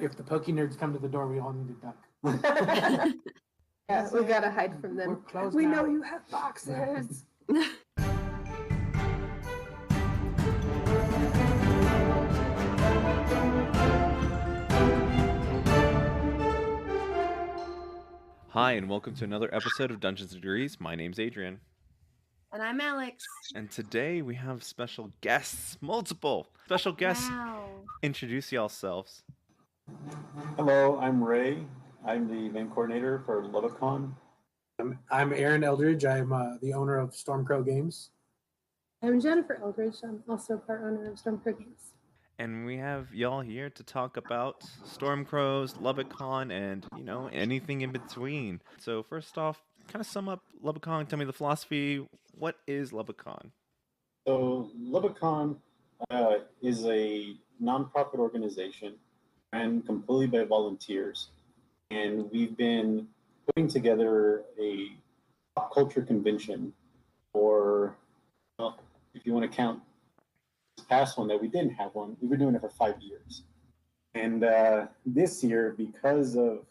if the pokey nerds come to the door, we all need to duck. Yeah, we've got to hide from them. We know you have boxes. Hi, and welcome to another episode of Dungeons & Degrees. My name's Adrian. And I'm Alex. And today we have special guests, multiple special guests. Wow. Introduce yourselves. Hello, I'm Ray. I'm the event coordinator for Lubbock Con. I'm Aaron Eldridge. I'm the owner of Stormcrow Games. I'm Jennifer Eldridge. I'm also part owner of Stormcrow Games. And we have y'all here to talk about Stormcrows, Lubbock Con, and, anything in between. So first off, kind of sum up Lubbock Con. Tell me the philosophy. What is Lubbock Con? So Lubbock Con is a nonprofit organization and completely by volunteers. And we've been putting together a pop culture convention for, well, if you want to count this past one that we didn't have one, we were doing it for 5 years. And this year, because of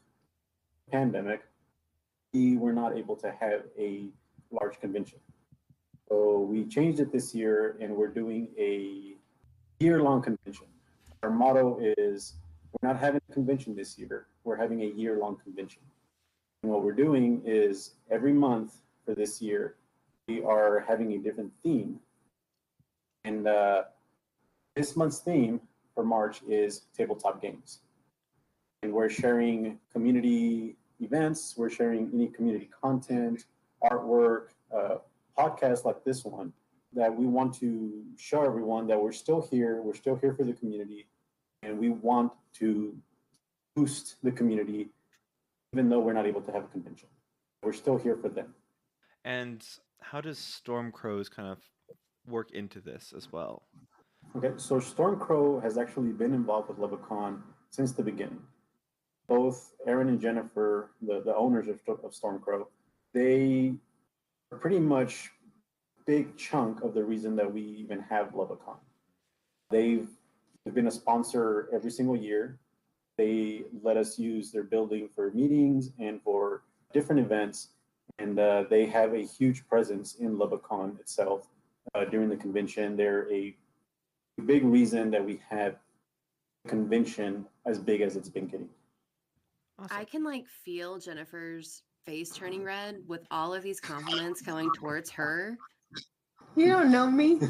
the pandemic, we were not able to have a large convention. So we changed it this year and we're doing a year-long convention. Our motto is, we're not having a convention this year, we're having a year-long convention. And what we're doing is every month for this year, we are having a different theme. And this month's theme for March is tabletop games. And we're sharing community events, we're sharing any community content, artwork, podcasts like this one, that we want to show everyone that we're still here for the community, and we want to boost the community even though we're not able to have a convention. We're still here for them. And how does Stormcrows kind of work into this as well? Okay, so Stormcrow has actually been involved with Lubbock Con since the beginning. Both Aaron and Jennifer, the owners of Stormcrow, they are pretty much a big chunk of the reason that we even have Lubbock Con. They've been a sponsor every single year. They let us use their building for meetings and for different events, and they have a huge presence in Lubbock Con itself during the convention. They're a big reason that we have a convention as big as it's been getting. Awesome. I can feel Jennifer's face turning red with all of these compliments going towards her. You don't know me.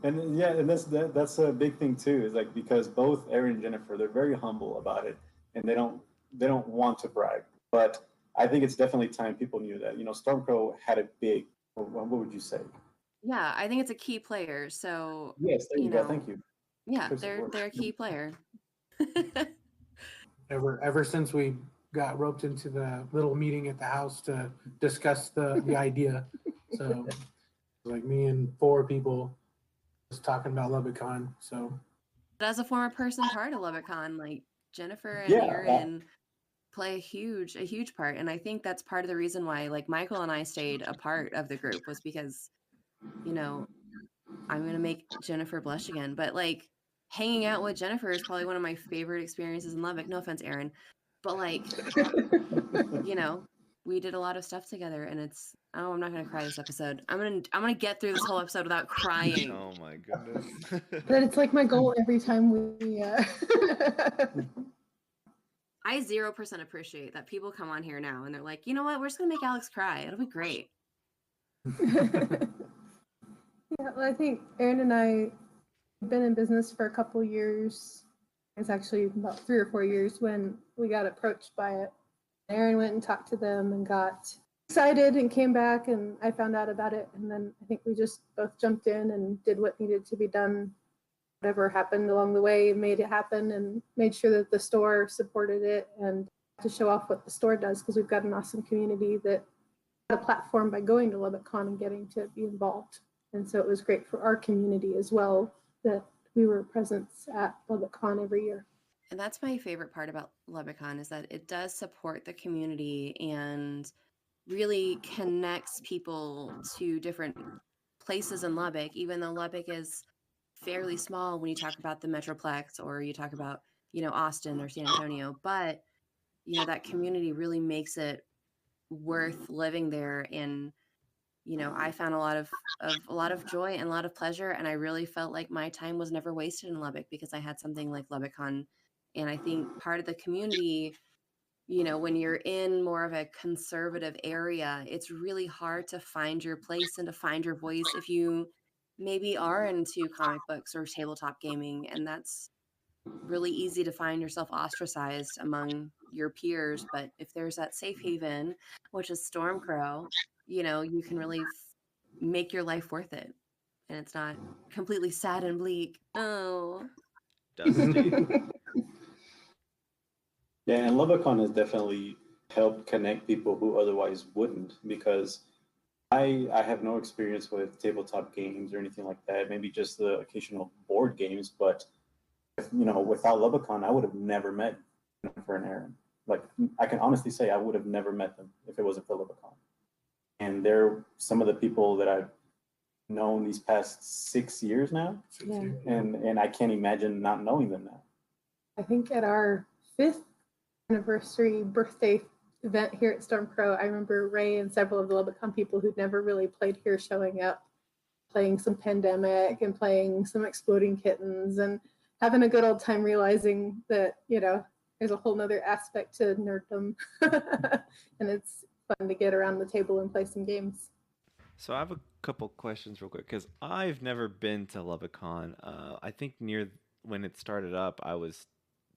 And yeah, and that's a big thing too, is because both Aaron and Jennifer, they're very humble about it, and they don't want to brag. But I think it's definitely time people knew that. Stormcrow had a big, what would you say? Yeah, I think it's a key player. So Yes, there you go. Thank you. Yeah, they're a key player. Ever since we got roped into the little meeting at the house to discuss the idea, so it was me and 4 people just talking about Lubbock Con. So, but as a former person part of Lubbock Con, Jennifer and Aaron play a huge part, and I think that's part of the reason why Michael and I stayed a part of the group, was because I'm gonna make Jennifer blush again, but hanging out with Jennifer is probably one of my favorite experiences in Lubbock. No offense, Aaron, but we did a lot of stuff together, and I'm not gonna cry this episode. I'm gonna get through this whole episode without crying. Oh my goodness. But it's my goal every time we I 0% appreciate that people come on here now and they're like, you know what, we're just gonna make Alex cry. It'll be great. Yeah, well, I think Aaron and I have been in business for a couple years. It's actually about 3 or 4 years when we got approached by it. Aaron went and talked to them and got excited and came back, and I found out about it. And then I think we just both jumped in and did what needed to be done. Whatever happened along the way, made it happen, and made sure that the store supported it, and to show off what the store does, because we've got an awesome community that had a platform by going to Lubbock Con and getting to be involved. And so it was great for our community as well that we were present at Lubbock Con every year. And that's my favorite part about Lubbock Con, is that it does support the community and really connects people to different places in Lubbock, even though Lubbock is fairly small when you talk about the Metroplex or you talk about, Austin or San Antonio, but that community really makes it worth living there. And I found a lot of joy and a lot of pleasure, and I really felt like my time was never wasted in Lubbock because I had something like Lubbock-Con. And I think part of the community, when you're in more of a conservative area, it's really hard to find your place and to find your voice if you maybe are into comic books or tabletop gaming. And that's really easy to find yourself ostracized among your peers. But if there's that safe haven, which is Stormcrow, you can really make your life worth it. And it's not completely sad and bleak. Oh. Dusty. Yeah, and Lubbock-Con has definitely helped connect people who otherwise wouldn't, because I have no experience with tabletop games or anything like that. Maybe just the occasional board games, but without Lubbock-Con, I would have never met Jennifer and Aaron. Like, I can honestly say I would have never met them if it wasn't for Lubbock-Con. And they're some of the people that I've known these past 6 years now, Yeah. and I can't imagine not knowing them now. I think at our 5th anniversary birthday event here at Stormcrow, I remember Ray and several of the Lubbock-Con people who'd never really played here showing up, playing some Pandemic and playing some Exploding Kittens and having a good old time, realizing that, there's a whole nother aspect to nerddom. And it's fun to get around the table and play some games. So I have a couple questions real quick because I've never been to Lubbock-Con. I think near when it started up, I was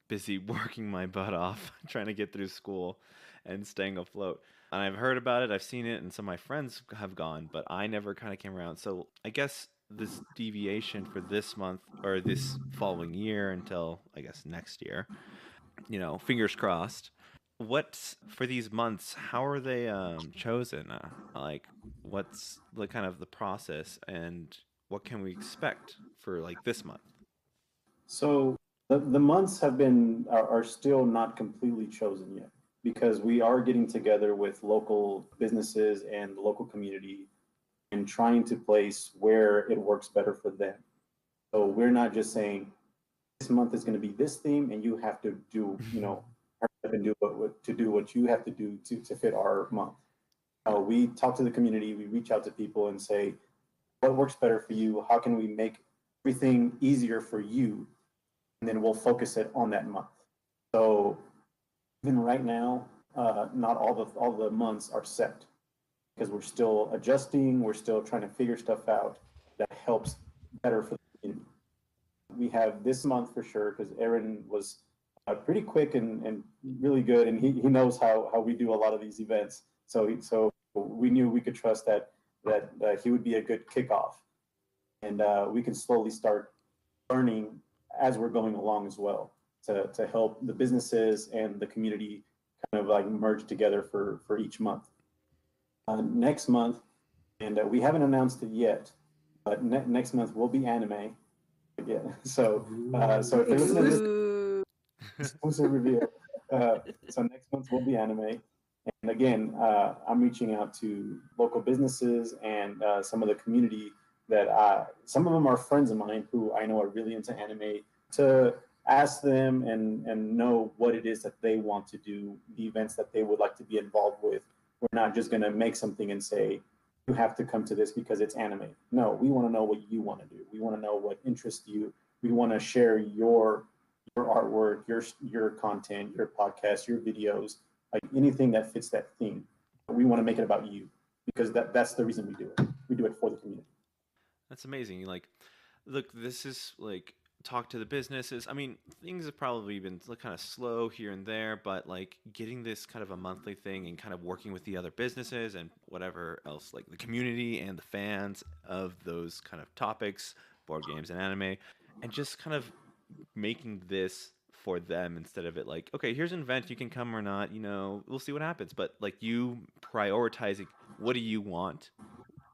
busy working my butt off trying to get through school and staying afloat. And I've heard about it, I've seen it, and some of my friends have gone, but I never kind of came around. So I guess this deviation for this month or this following year until I guess next year, fingers crossed. What for these months? How are they chosen? Like, what's the kind of the process, and what can we expect for like this month? So the months are still not completely chosen yet, because we are getting together with local businesses and the local community and trying to place where it works better for them. So we're not just saying this month is going to be this theme and you have to do, hurry up and do what you have to do to fit our month. We talk to the community, we reach out to people and say, what works better for you? How can we make everything easier for you? And then we'll focus it on that month. So even right now, not all the months are set, because we're still adjusting. We're still trying to figure stuff out that helps better for the community. We have this month for sure, because Aaron was pretty quick and really good, and he knows how we do a lot of these events. So we knew we could trust that he would be a good kickoff, and we can slowly start learning as we're going along as well to help the businesses and the community kind of like merge together for each month. Next month, and we haven't announced it yet, but next month will be anime. Yeah, so if you're listening to this exclusive review, so next month will be anime. And again, I'm reaching out to local businesses and some of the community that some of them are friends of mine who I know are really into anime, to ask them and know what it is that they want to do, the events that they would like to be involved with. We're not just going to make something and say, you have to come to this because it's anime. No, we want to know what you want to do. We want to know what interests you. We want to share your artwork, your content, your podcast, your videos, like anything that fits that theme. We want to make it about you, because that's the reason we do it. We do it for the community. That's amazing. Like, look, this is like talk to the businesses. I mean, things have probably been kind of slow here and there, but like getting this kind of a monthly thing and kind of working with the other businesses and whatever else, like the community and the fans of those kind of topics, board games and anime, and just kind of making this for them instead of it like, okay, here's an event, you can come or not, we'll see what happens. But like you prioritizing what do you want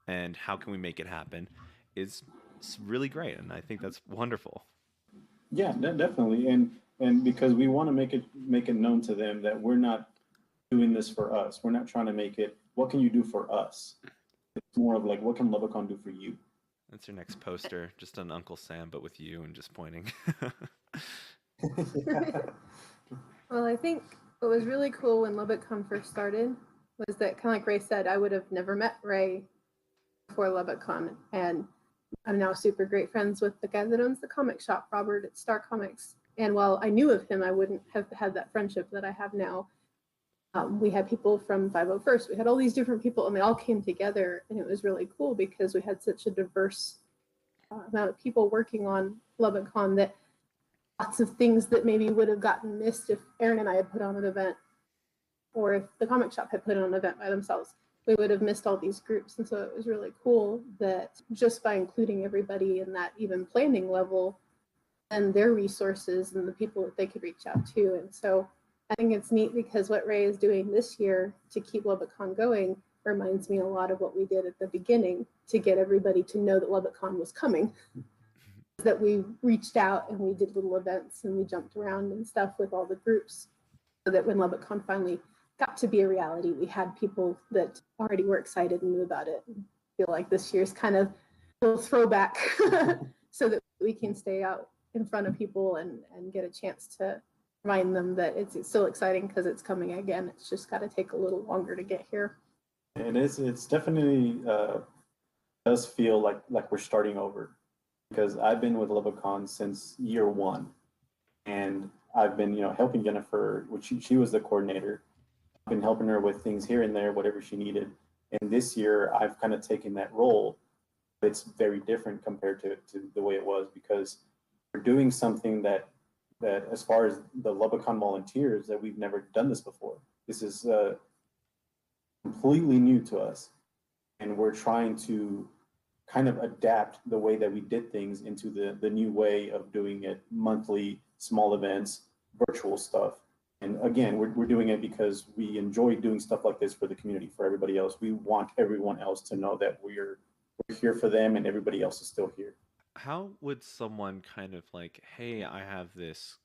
and how can we make it happen is really great, and I think that's wonderful. Yeah, definitely, and because we want to make it known to them that we're not doing this for us. We're not trying to make it, what can you do for us? It's more of like, what can Lubbock-Con do for you? That's your next poster, just an Uncle Sam, but with you and just pointing. Well, I think what was really cool when Lubbock-Con first started was that, kind of like Ray said, I would have never met Ray before Lubbock-Con, and I'm now super great friends with the guy that owns the comic shop, Robert at Star Comics. And while I knew of him, I wouldn't have had that friendship that I have now. We had people from 501st. We had all these different people, and they all came together, and it was really cool because we had such a diverse amount of people working on Lubbock-Con that lots of things that maybe would have gotten missed if Aaron and I had put on an event, or if the comic shop had put on an event by themselves, we would have missed all these groups. And so it was really cool that just by including everybody in that even planning level and their resources and the people that they could reach out to. And so I think it's neat because what Ray is doing this year to keep Lubbock-Con going reminds me a lot of what we did at the beginning to get everybody to know that Lubbock-Con was coming. That we reached out and we did little events and we jumped around and stuff with all the groups, so that when Lubbock-Con finally got to be a reality, we had people that already were excited and knew about it. And I feel like this year's kind of a little throwback so that we can stay out in front of people and get a chance to remind them that it's still exciting because it's coming again. It's just got to take a little longer to get here. And it's definitely does feel like we're starting over, because I've been with Lubbock-Con since year one, and I've been helping Jennifer, which she was the coordinator. I've been helping her with things here and there, whatever she needed. And this year I've kind of taken that role. It's very different compared to the way it was, because we're doing something that as far as the Lubbock-Con volunteers, that we've never done this before. This is completely new to us, and we're trying to kind of adapt the way that we did things into the new way of doing it, monthly small events, virtual stuff. And again, we're doing it because we enjoy doing stuff like this for the community, for everybody else. We want everyone else to know that we're here for them and everybody else is still here. How would someone kind of like, hey, I have this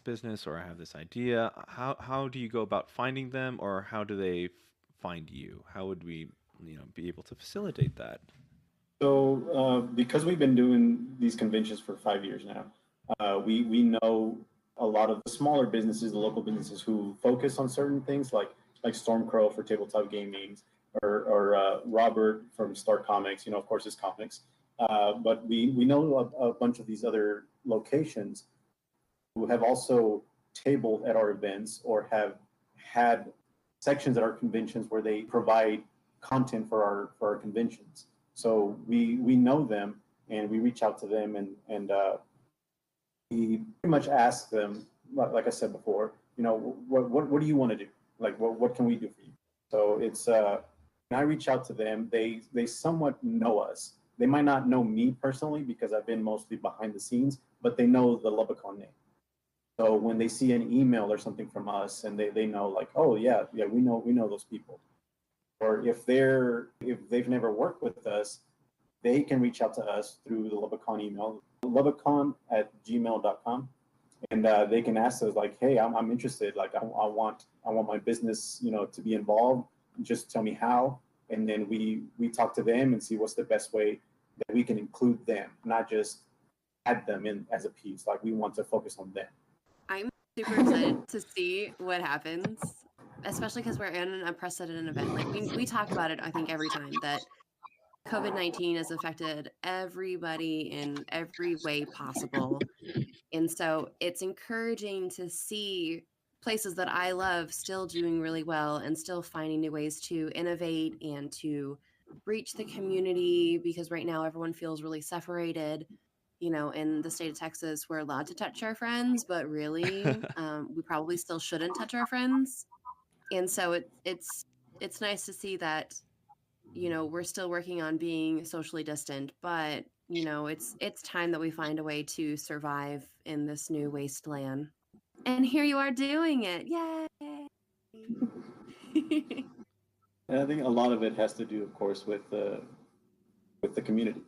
business or I have this idea. How do you go about finding them, or how do they find you? How would we be able to facilitate that? So because we've been doing these conventions for 5 years now, we know a lot of the smaller businesses, the local businesses who focus on certain things, like Stormcrow for tabletop gaming, or Robert from Star Comics, of course, his comics. But we know a bunch of these other locations who have also tabled at our events or have had sections at our conventions where they provide content for our conventions. So we know them, and we reach out to them, and we pretty much ask them, like I said before, what do you want to do? Like, what can we do for you? So it's when I reach out to them, they somewhat know us. They might not know me personally because I've been mostly behind the scenes, but they know the Lubbock-Con name. So when they see an email or something from us, and they know, like, oh yeah, we know those people. Or if they've never worked with us, they can reach out to us through the Lubbock-Con email, lubbockcon@gmail.com, and they can ask us, like, hey, I'm interested, like I want my business to be involved. Just tell me how, and then we talk to them and see what's the best way that we can include them, not just add them in as a piece. Like, we want to focus on them. I'm super excited to see what happens, especially because we're in an unprecedented event. Like we talk about it, I think, every time that COVID-19 has affected everybody in every way possible. And so it's encouraging to see places that I love still doing really well and still finding new ways to innovate and to reach the community, because right now everyone feels really separated. In the state of Texas, we're allowed to touch our friends, but really, we probably still shouldn't touch our friends. And so it's nice to see that, we're still working on being socially distant, but it's time that we find a way to survive in this new wasteland. And here you are doing it. Yay! And I think a lot of it has to do, of course, with the community.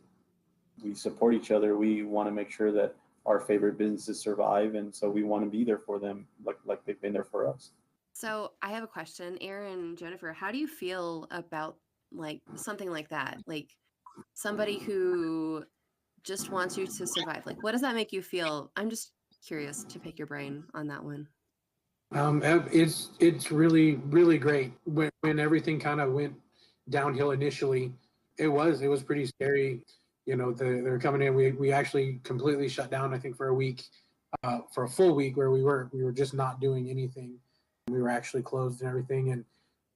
We support each other. We want to make sure that our favorite businesses survive, and so we want to be there for them, like they've been there for us. So I have a question, Aaron, Jennifer. How do you feel about like something like that? Like somebody who just wants you to survive, like, what does that make you feel? I'm just curious to pick your brain on that one. It's really, really great. When everything kind of went downhill initially, it was pretty scary. You know, they're coming in. We actually completely shut down, I think, for a week, for a full week, where we were just not doing anything. We were actually closed and everything. And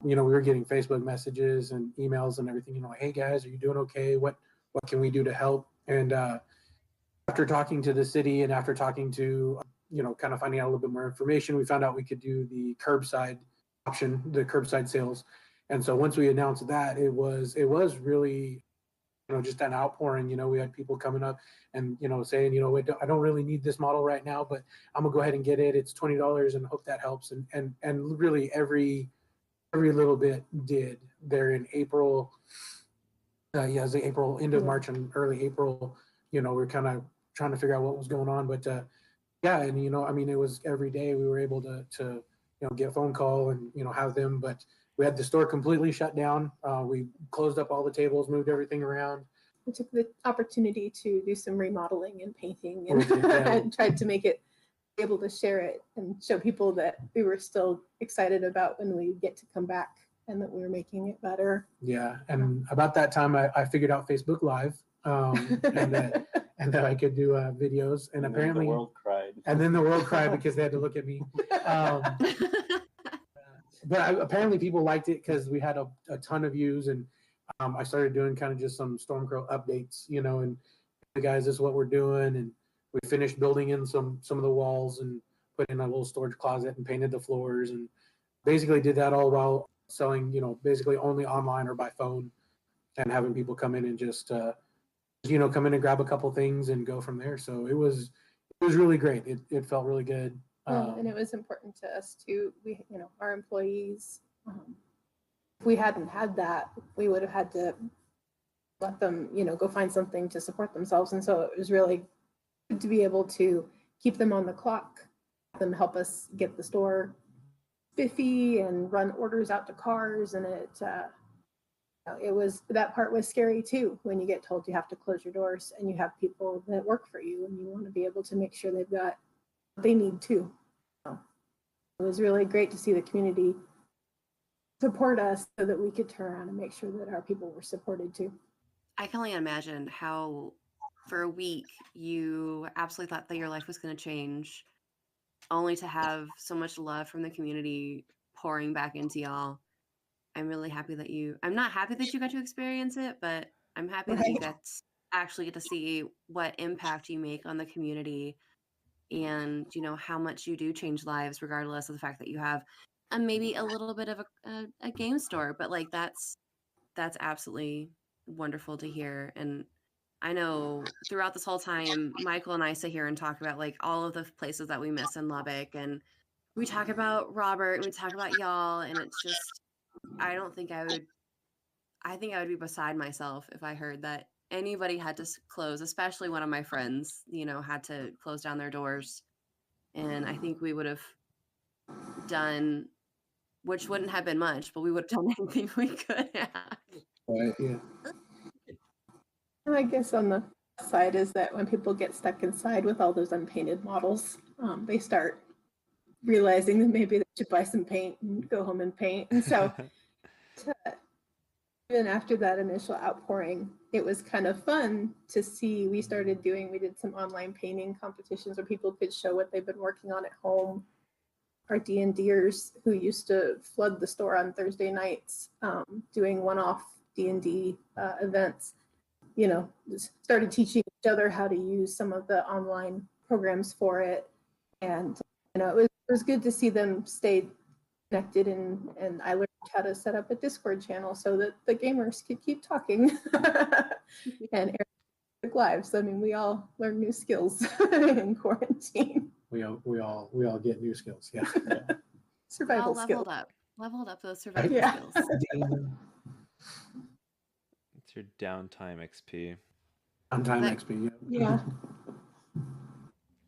you know, we were getting Facebook messages and emails and everything. You know, hey guys, are you doing okay? What can we do to help? And after talking to the city and after talking to, you know, kind of finding out a little bit more information, we found out we could do the curbside option, the curbside sales. And so once we announced that, it was really, you know, just an outpouring. You know, we had people coming up and, you know, saying, you know, I don't really need this model right now, but I'm gonna go ahead and get it. It's $20 and hope that helps. And really every little bit did. There in April, it was April, end of March and early April. You know, we're kind of trying to figure out what was going on, but yeah, and you know, I mean, it was every day we were able to you know, get a phone call and, you know, have them. But we had the store completely shut down. We closed up all the tables, moved everything around. We took the opportunity to do some remodeling and painting and, Yeah. and tried to make it able to share it and show people that we were still excited about when we get to come back and that we were making it better. Yeah, and about that time, I figured out Facebook Live, and that I could do videos. And apparently, the world cried. And then the world cried because they had to look at me. But apparently people liked it because we had a ton of views, and I started doing kind of just some Stormcrow updates, you know, and hey guys, this is what we're doing. And we finished building in some of the walls and put in a little storage closet and painted the floors, and basically did that all while selling, you know, basically only online or by phone, and having people come in and just, you know, come in and grab a couple things and go from there. So it was really great. It felt really good. And it was important to us too. We, you know, our employees, if we hadn't had that, we would have had to let them, you know, go find something to support themselves. And so it was really good to be able to keep them on the clock, them help us get the store spiffy and run orders out to cars. And it was, that part was scary too, when you get told you have to close your doors and you have people that work for you and you want to be able to make sure they've got what they need too. So it was really great to see the community support us so that we could turn around and make sure that our people were supported too. I can only imagine how for a week you absolutely thought that your life was going to change, only to have so much love from the community pouring back into y'all. I'm really happy that I'm not happy that you got to experience it, but I'm happy that you actually get to see what impact you make on the community, and, you know, how much you do change lives regardless of the fact that you have maybe a little bit of a game store. But like, that's absolutely wonderful to hear. And I know throughout this whole time, Michael and I sit here and talk about like all of the places that we miss in Lubbock, and we talk about Robert and we talk about y'all, and it's just, I think I would be beside myself if I heard that anybody had to close, especially one of my friends, you know, had to close down their doors. And I think we would have done, which wouldn't have been much, but we would have done anything we could have. Right. Yeah. And I guess on the side is that when people get stuck inside with all those unpainted models, they start realizing that maybe they should buy some paint and go home and paint. And so even after that initial outpouring, it was kind of fun to see. We did some online painting competitions where people could show what they've been working on at home. Our D&Ders who used to flood the store on Thursday nights, doing one-off D&D events, you know, started teaching each other how to use some of the online programs for it. And, you know, it was good to see them stay connected, and I learned how to set up a Discord channel so that the gamers could keep talking and lives. I mean, we all learn new skills in quarantine. We all get new skills. Yeah. Survival all skills. Leveled up those survival Yeah. skills. It's your downtime XP. Downtime XP. Yeah.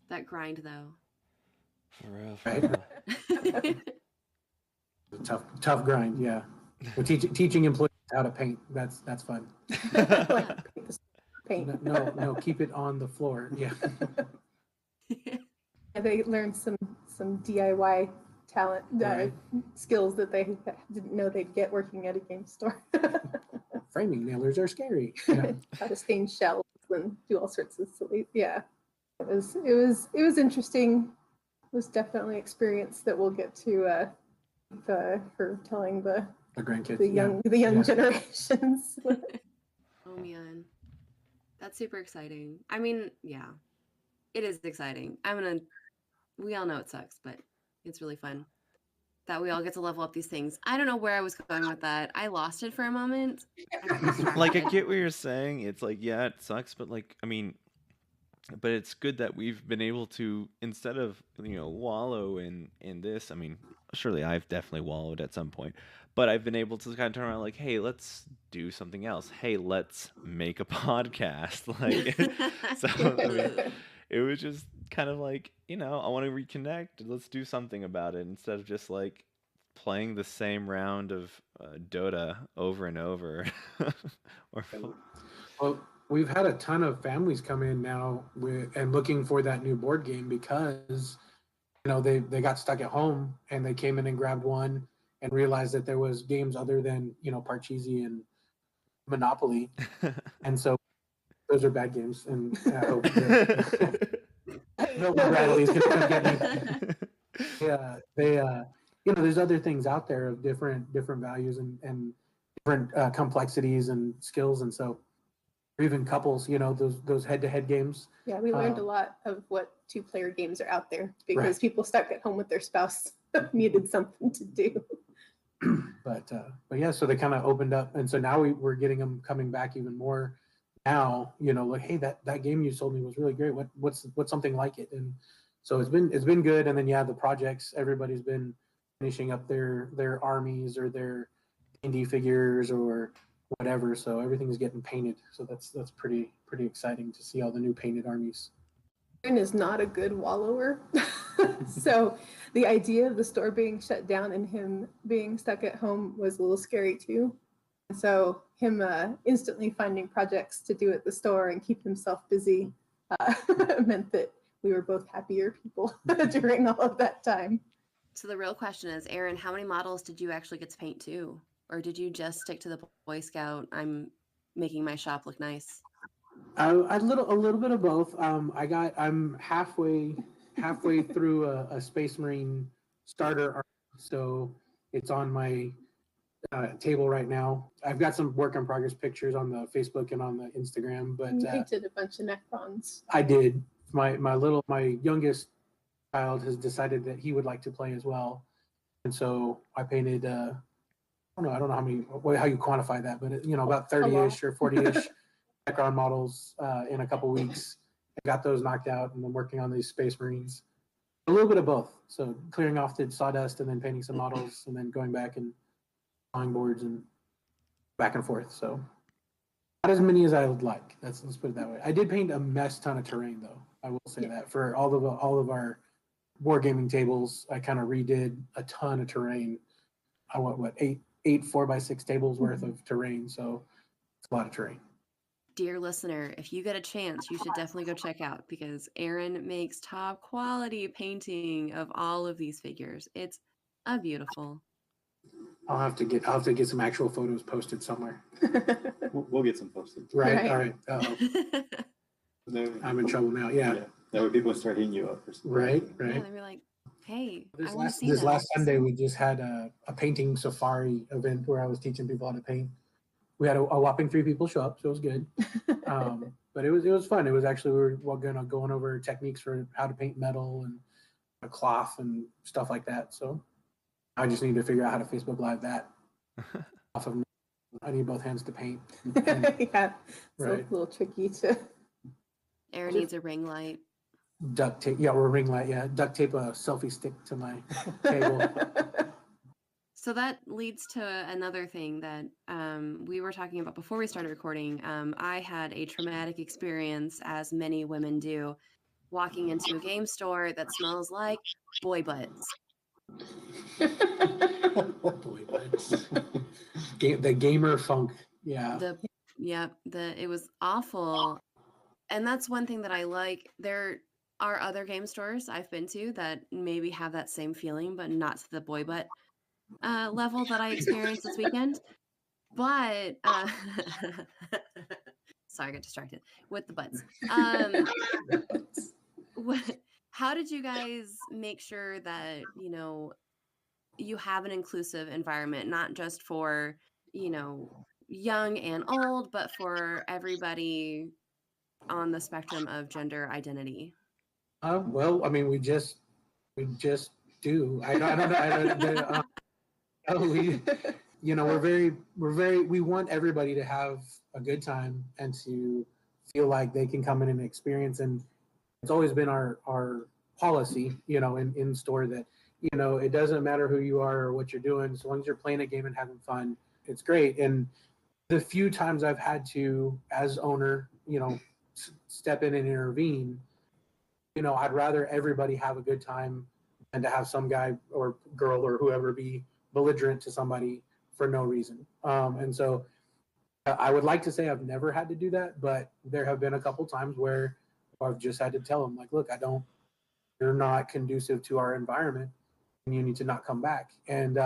That grind though. For real. Right. Tough grind. Yeah. We're teaching employees how to paint. That's fun. Like paint. No, keep it on the floor. Yeah. And they learned some DIY talent Right. skills that they didn't know they'd get working at a game store. Framing nailers are scary. Yeah. How to stain shells and do all sorts of silly. Yeah, it was interesting. It was definitely an experience that we'll get to for telling the grandkids. the young Yeah. generations. Oh man, that's super exciting. I mean, yeah, it is exciting. We all know it sucks, but it's really fun that we all get to level up these things. I don't know where I was going with that. I lost it for a moment. I got distracted. Like, I get what you're saying. It's like, yeah, it sucks, but like, I mean, but it's good that we've been able to, instead of, wallow in this. I mean, surely I've definitely wallowed at some point, but I've been able to kind of turn around, like, hey, let's do something else. Hey, let's make a podcast. Like, so I mean, it was just kind of like, I want to reconnect. Let's do something about it instead of just like playing the same round of Dota over and over. Or, Well, we've had a ton of families come in now and looking for that new board game because they got stuck at home and they came in and grabbed one and realized that there was games other than Parcheesi and Monopoly, and so those are bad games. And I hope that Milton Bradley's going to come get me. Yeah, they there's other things out there of different values and different complexities and skills, and so. Or even couples, those head-to-head games. Yeah, we learned a lot of what two-player games are out there because Right. people stuck at home with their spouse needed something to do. But yeah, so they kind of opened up, and so now we're getting them coming back even more. Now, like, hey, that game you sold me was really great. What's something like it? And so it's been good. And then the projects, everybody's been finishing up their armies or their D&D figures or whatever, so everything's getting painted. So that's pretty exciting to see all the new painted armies. Aaron is not a good wallower. So the idea of the store being shut down and him being stuck at home was a little scary too. And so him instantly finding projects to do at the store and keep himself busy meant that we were both happier people during all of that time. So the real question is, Aaron, how many models did you actually get to paint too? Or did you just stick to the Boy Scout, I'm making my shop look nice? A little bit of both. I'm halfway through a Space Marine starter army, so it's on my table right now. I've got some work in progress pictures on the Facebook and on the Instagram, but You painted a bunch of Necrons. I did. My youngest child has decided that he would like to play as well, and so I painted. I don't know how you quantify that, but about 30-ish or 40-ish Necron models in a couple weeks. I got those knocked out, and I'm working on these Space Marines. A little bit of both. So clearing off the sawdust and then painting some models, and then going back and drawing boards and back and forth. So not as many as I would like. Let's put it that way. I did paint a mess ton of terrain, though. I will say that for all of our board gaming tables, I kind of redid a ton of terrain. I want eight 4x6 tables worth of terrain, so it's a lot of terrain. Dear listener, if you get a chance, you should definitely go check out because Aaron makes top quality painting of all of these figures. It's beautiful. I'll have to get some actual photos posted somewhere. We'll get some posted. Right. Right. All right. I'm in trouble now. Yeah. That way people start hitting you up for some. Right. Yeah, they were like, hey, I want to see This that. last Sunday, we just had a painting safari event where I was teaching people how to paint. We had a whopping 3 people show up, so it was good. But it was fun. It was actually, we were going over techniques for how to paint metal and cloth and stuff like that. So I just need to figure out how to Facebook Live that. Off of, I need both hands to paint. Yeah, it's Right. a little tricky to. Aaron needs a ring light. Duct tape, yeah, or a ring light, yeah. Duct tape a selfie stick to my table. So that leads to another thing that we were talking about before we started recording. I had a traumatic experience, as many women do, walking into a game store that smells like boy butts. Boy buds. The gamer funk. Yeah. It was awful. And that's one thing that I like. There are other game stores I've been to that maybe have that same feeling, but not to the boy butt level that I experienced this weekend. But sorry, I got distracted with the butts. How did you guys make sure that, you have an inclusive environment, not just for, young and old, but for everybody on the spectrum of gender identity? Well, I mean, we just do. I don't know. We want everybody to have a good time and to feel like they can come in and experience. And it's always been our policy, in store that, it doesn't matter who you are or what you're doing, as long as you're playing a game and having fun, it's great. And the few times I've had to, as owner, step in and intervene, I'd rather everybody have a good time than to have some guy or girl or whoever be belligerent to somebody for no reason. And so I would like to say I've never had to do that, but there have been a couple times where I've just had to tell them, like, look, you're not conducive to our environment and you need to not come back. And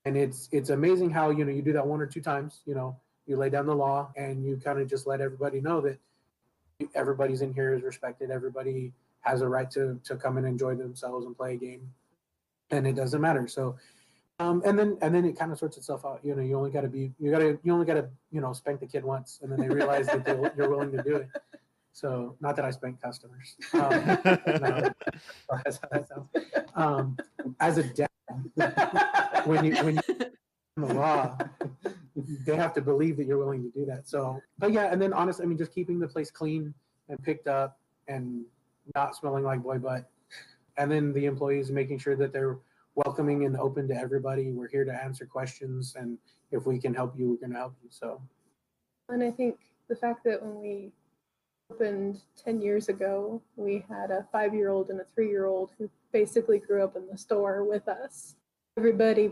it's amazing how, you do that one or two times, you lay down the law and you kind of just let everybody know that everybody's in here is respected. Everybody has a right to come and enjoy themselves and play a game, and it doesn't matter. So, and then it kind of sorts itself out. You only got to spank the kid once, and then they realize that you're willing to do it. So, not that I spank customers. No, that's how that sounds. As a dad, when you in the law, they have to believe that you're willing to do that. So, but yeah, and then honestly, I mean, just keeping the place clean and picked up and not smelling like boy butt. And then the employees making sure that they're welcoming and open to everybody. We're here to answer questions, and if we can help you, we're going to help you. So, and I think the fact that when we opened 10 years ago, we had a 5-year-old and a 3-year-old who basically grew up in the store with us. Everybody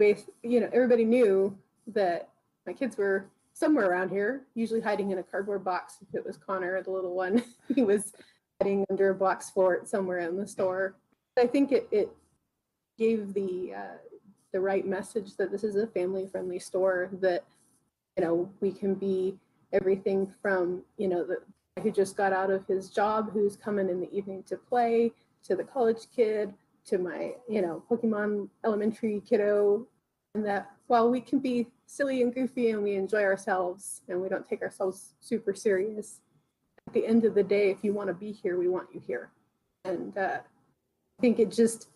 knew that my kids were somewhere around here, usually hiding in a cardboard box. If it was Connor, the little one, he was hiding under a box fort somewhere in the store. I think it gave the right message that this is a family-friendly store, that, we can be everything from, the guy who just got out of his job, who's coming in the evening to play, to the college kid, to my, Pokemon elementary kiddo, and that while we can be silly and goofy and we enjoy ourselves and we don't take ourselves super serious, at the end of the day, if you want to be here, we want you here. And I think it just,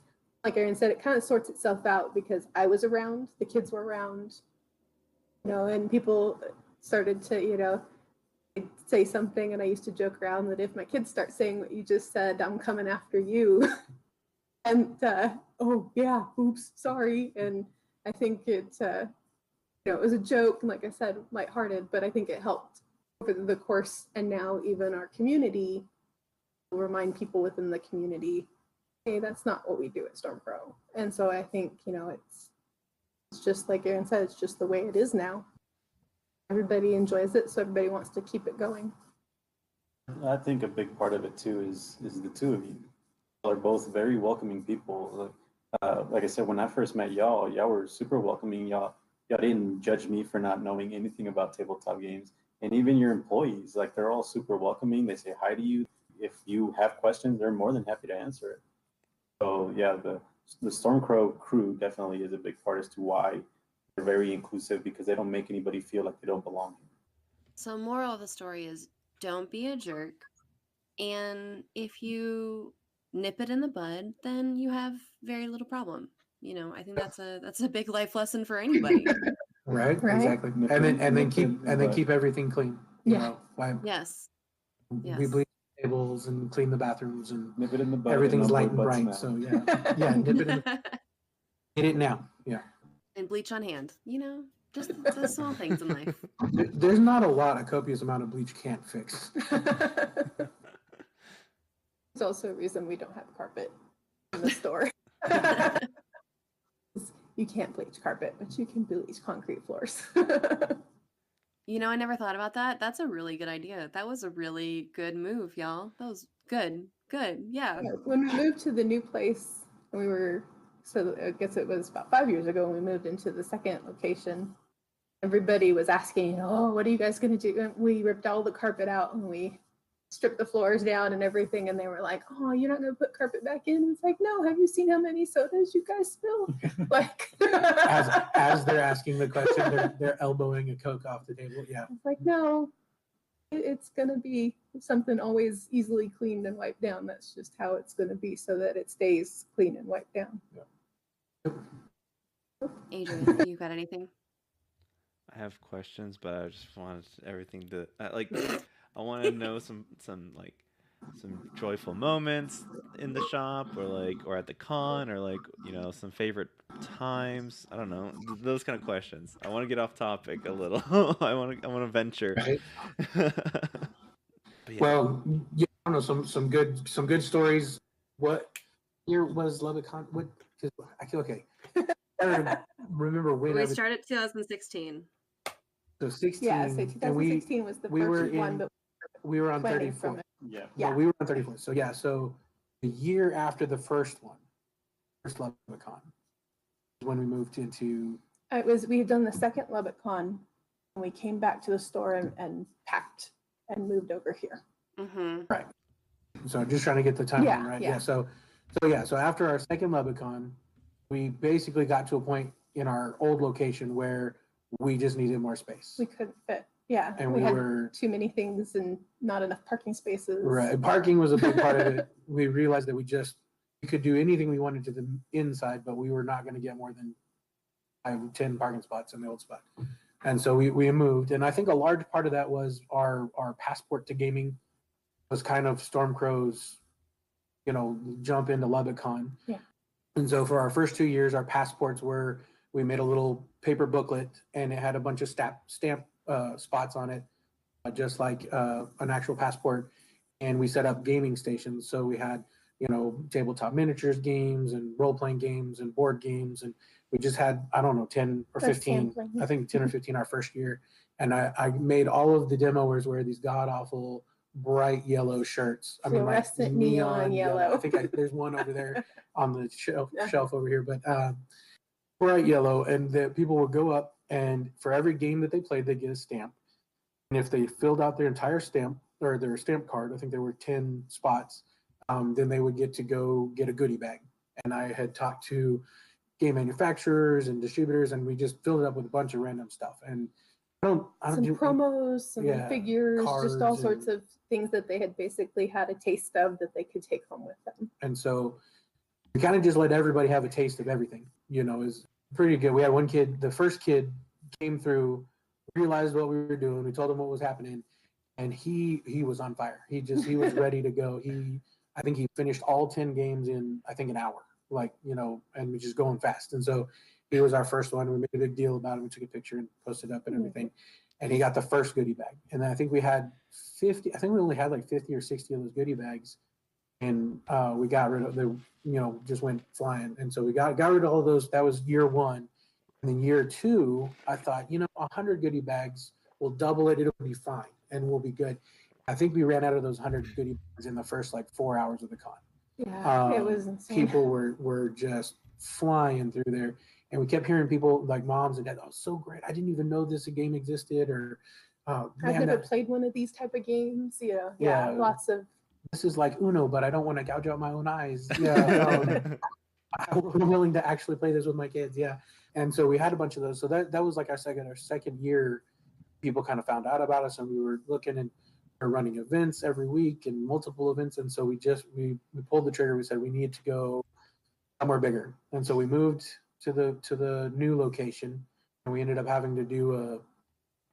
like Aaron said, it kind of sorts itself out because I was around, the kids were around, and people started to, say something, and I used to joke around that if my kids start saying what you just said, I'm coming after you. And oh yeah, oops, sorry. And I think it was a joke, and like I said, lighthearted, but I think it helped over the course, and now even our community will remind people within the community, hey, that's not what we do at Stormcrow. And so I think, it's just like Aaron said, it's just the way it is now. Everybody enjoys it, so everybody wants to keep it going. I think a big part of it too is the two of you. Y'all are both very welcoming people. Like I said, when I first met y'all were super welcoming. Y'all didn't judge me for not knowing anything about tabletop games. And even your employees, like, they're all super welcoming. They say hi to you. If you have questions, they're more than happy to answer it. So yeah, the Stormcrow crew definitely is a big part as to why they're very inclusive, because they don't make anybody feel like they don't belong here. So moral of the story is, don't be a jerk. And if you nip it in the bud, then you have very little problem. I think that's a big life lesson for anybody. Right? Exactly. And then keep everything clean. Yeah. Yes. We bleach tables and clean the bathrooms and nip it in the bud. Everything's light and bright. So yeah, nip it in get it now. Yeah. And bleach on hand. Just the small things in life. There's not a lot, a copious amount of bleach can't fix. It's also a reason we don't have carpet in the store. you can't bleach carpet, but you can bleach concrete floors. You know, I never thought about that. That's a really good idea. That was a really good move, y'all. That was good. Good. Yeah. Yeah, when we moved to the new place, we were, so I guess it was about 5 years ago when we moved into the second location. Everybody was asking, oh, what are you guys going to do? And we ripped all the carpet out and we stripped the floors down and everything. And they were like, oh, you're not going to put carpet back in? It's like, no, have you seen how many sodas you guys spill? Like, As they're asking the question, they're elbowing a Coke off the table. Yeah. it's like, no, it's going to be something always easily cleaned and wiped down. That's just how it's going to be so that it stays clean and wiped down. Adrian, you got anything? I have questions, but I just wanted everything to like. I want to know some like some joyful moments in the shop, or at the con, or some favorite times. I don't know, those kind of questions. I want to get off topic a little. I want to venture. Right. But yeah. Well, yeah, I don't know, some good stories. What year was Lubbock Con? What? I feel okay. I don't remember when. We started 2016. So 16. Yeah, so and 2016 was the we were first one, in- but we were on planning 34. from it. Yeah. Yeah. Well, we were on 34. So yeah, so the year after the first Lubbock Con, is when we moved into. We had done the second Lubbock Con, and we came back to the store and packed and moved over here. Mm-hmm. Right. So just trying to get the timeline Yeah, right. yeah. Yeah. So after our second Lubbock Con, we basically got to a point in our old location where we just needed more space. We couldn't fit. Yeah, And we we had were too many things and not enough parking spaces. right. Parking was a big part of it. We realized that we could do anything we wanted to the inside, but we were not going to get more than 10 parking spots in the old spot. And so we moved. And I think a large part of that was our passport to gaming was kind of Stormcrow's, jump into Lubbock Con. Yeah. And so for our first 2 years, our passports we made a little paper booklet and it had a bunch of stamp spots on it, just like an actual passport. And we set up gaming stations. So we had, tabletop miniatures games and role-playing games and board games. And we just had, I don't know, 10 or That's 15, sampling. I think 10 or 15 our first year. And I made all of the demoers wear these god-awful bright yellow shirts. I mean, like Fluorescent neon yellow. I think there's one over there on the shelf over here, but bright yellow. And the people would go up, and for every game that they played, they'd get a stamp. And if they filled out their entire stamp or their stamp card, I think there were 10 spots, then they would get to go get a goodie bag. And I had talked to game manufacturers and distributors, and we just filled it up with a bunch of random stuff. And I don't Some do promos, some yeah, figures, just all cards sorts and- of things that they had basically had a taste of that they could take home with them. And so we kind of just let everybody have a taste of everything, is pretty good. We had one kid, the first kid came through, realized what we were doing. We told him what was happening, and he was on fire. He was ready to go. I think he finished all 10 games in, I think, an hour, and we just going fast. And so he was our first one. We made a big deal about it. We took a picture and posted up and everything. And he got the first goodie bag. And then I think we had 50, I think we only had like 50 or 60 of those goodie bags. And we got rid of the, just went flying. And so we got rid of all those. That was year one. And then year two, I thought, 100 goodie bags, we'll double it. It'll be fine. And we'll be good. I think we ran out of those 100 goodie bags in the first 4 hours of the con. Yeah, it was insane. People were just flying through there. And we kept hearing people like moms and dads, oh, so great. I didn't even know this game existed. Or, I've never played one of these type of games. Yeah, lots of. This is like Uno, but I don't want to gouge out my own eyes. Yeah, I'm willing to actually play this with my kids. Yeah, and so we had a bunch of those. So that was like our second year. People kind of found out about us, and we were looking and we're running events every week and multiple events. And so we pulled the trigger. We said we need to go somewhere bigger, and so we moved to the new location, and we ended up having to do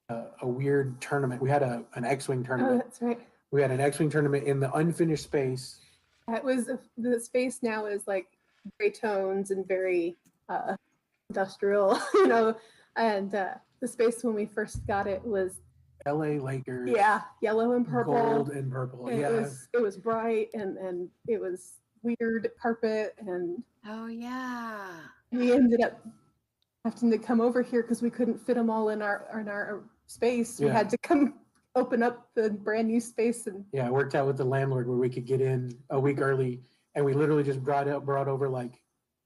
a weird tournament. We had an X-Wing tournament. Oh, that's right. We had an X-Wing tournament in the unfinished space. That was the space now is like gray tones and very industrial, and the space when we first got it was LA Lakers. yeah, yellow and purple. Gold and purple. And yeah. it was bright and it was weird carpet, and Oh yeah. we ended up having to come over here because we couldn't fit them all in our space. We Yeah. had to come open up the brand new space and Yeah, I worked out with the landlord where we could get in a week early, and we literally just brought over like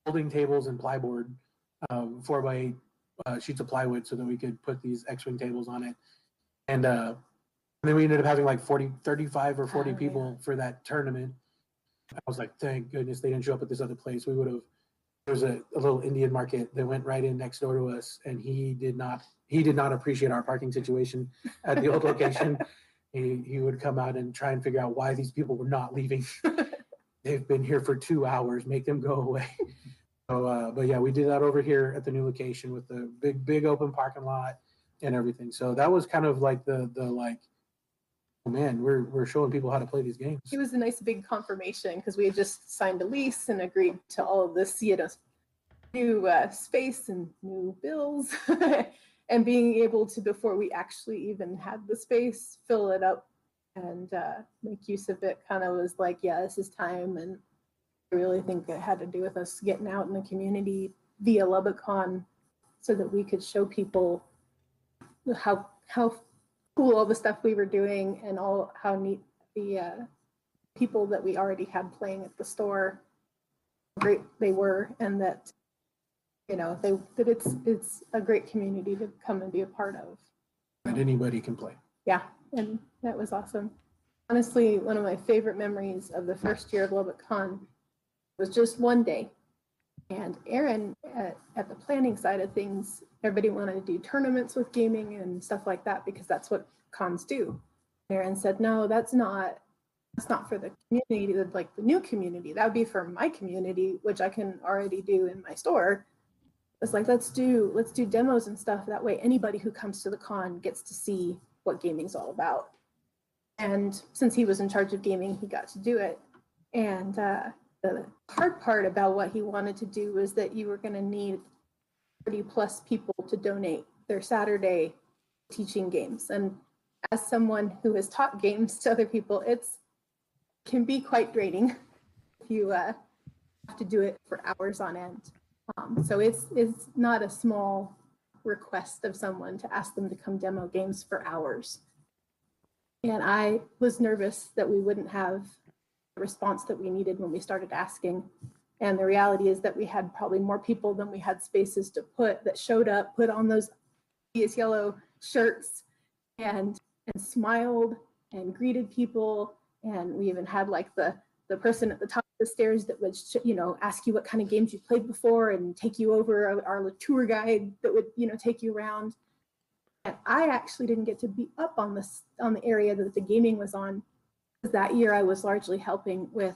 folding tables and plyboard, 4x8 sheets of plywood, so that we could put these X-wing tables on it. And then we ended up having like 35 or 40 Oh, people for that tournament. I was like, thank goodness they didn't show up at this other place. We would have. There was a little Indian market that went right in next door to us, and he did not appreciate our parking situation at the old location. He would come out and try and figure out why these people were not leaving. They've been here for 2 hours. Make them go away. So, but yeah, we did that over here at the new location with the big open parking lot and everything. So that was kind of like the like, oh man, we're showing people how to play these games. it was a nice big confirmation because we had just signed a lease and agreed to all of this, new space and new bills and being able to, before we actually even had the space, fill it up and make use of it kind of was like, yeah, this is time. And I really think it had to do with us getting out in the community via Lubbock Con so that we could show people how cool all the stuff we were doing and how neat the people that we already had playing at the store, great they were, and that that it's a great community to come and be a part of. That anybody can play. Yeah, and that was awesome. Honestly, one of my favorite memories of the first year of Lubbock Con was just one day. And Aaron, at the planning side of things, everybody wanted to do tournaments with gaming and stuff like that because that's what cons do. Aaron said, no, that's not for the community, like the new community. That would be for my community, which I can already do in my store. It's like, let's do demos and stuff. That way anybody who comes to the con gets to see what gaming's all about. And since he was in charge of gaming, he got to do it. And the hard part about what he wanted to do was that you were going to need 30 plus people to donate their Saturday teaching games. And as someone who has taught games to other people, it can be quite draining if you have to do it for hours on end. So it's not a small request of someone to ask them to come demo games for hours. And I was nervous that we wouldn't have the response that we needed when we started asking. And the reality is that we had probably more people than we had spaces to that showed up, put on those yellow shirts and smiled and greeted people. And we even had like the person at the top of the stairs that would, ask you what kind of games you played before and take you over, our tour guide that would, take you around. And I actually didn't get to be up on the area that the gaming was on. That year I was largely helping with